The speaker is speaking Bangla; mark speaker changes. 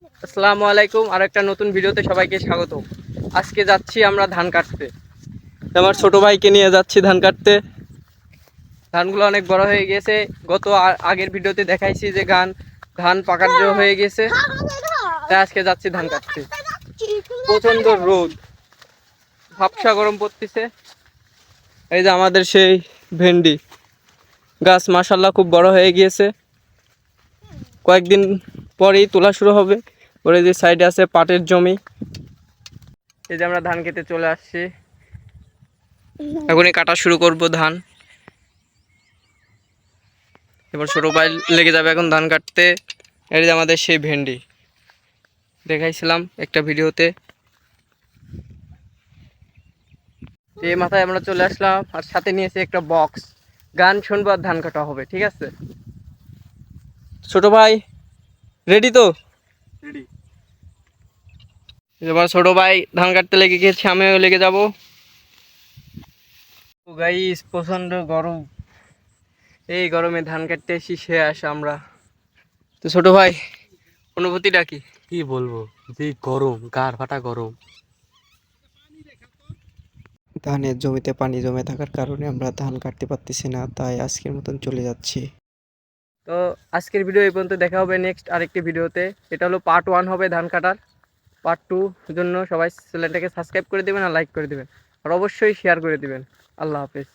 Speaker 1: আসসালামু আলাইকুম, আর একটা নতুন ভিডিওতে সবাইকে স্বাগত। আজকে যাচ্ছি আমরা ধান কাটতে। আমার ছোট ভাইকে নিয়ে যাচ্ছি ধান কাটতে। ধানগুলো অনেক বড় হয়ে গেছে। আগের ভিডিওতে দেখাইছি যে ধান পাকার জন্য হয়ে গেছে, তাই আজকে যাচ্ছি ধান কাটতে। প্রচন্ড রোদ, ভাপসা গরম পড়তেছে। এই যে আমাদের সেই ভেন্ডি গাছ মাশাআল্লাহ খুব বড় হয়ে গিয়েছে, কয়েকদিন পরেই তোলা শুরু হবে। ওর যে সাইডে আছে পাটের জমি। এই যে আমরা ধান খেতে চলে আসছি, এখনই কাটা শুরু করব ধান। এবার ছোট ভাই লেগে যাবে এখন ধান কাটতে। এই যে আমাদের সেই ভেন্ডি দেখাইছিলাম একটা ভিডিওতে। এই মাথায় আমরা চলে আসলাম, আর সাথে নিয়েছি একটা বক্স। গান শুনবো আর ধান কাটা হবে, ঠিক আছে? ছোট ভাই রেডি তো? রেডি। এবার ছোট ভাই ধান কাটতে লেগে গেছে, আমিও লেগে যাবো। গাইস প্রচন্ড গরম, এই গরমে ধান কাটতে এসে শেষ আমরা। তো ছোট ভাই অনুভূতিটা কি?
Speaker 2: কি বলবো, যে গরম, গার ফাটা গরম।
Speaker 3: ধানের জমিতে পানি জমে থাকার কারণে আমরা ধান কাটতে পারতেছি না, তাই আজকের মতন চলে যাচ্ছি।
Speaker 1: তো আজকের ভিডিও এই পর্যন্ত, দেখা হবে নেক্সট আরেকটি ভিডিওতে। এটা হলো পার্ট 1 হবে ধান কাটার। পার্ট 2 জন্য সবাই চ্যানেলটাকে সাবস্ক্রাইব করে দেবেন আর লাইক করে দেবেন, আর অবশ্যই শেয়ার করে দেবেন। আল্লাহ হাফেজ।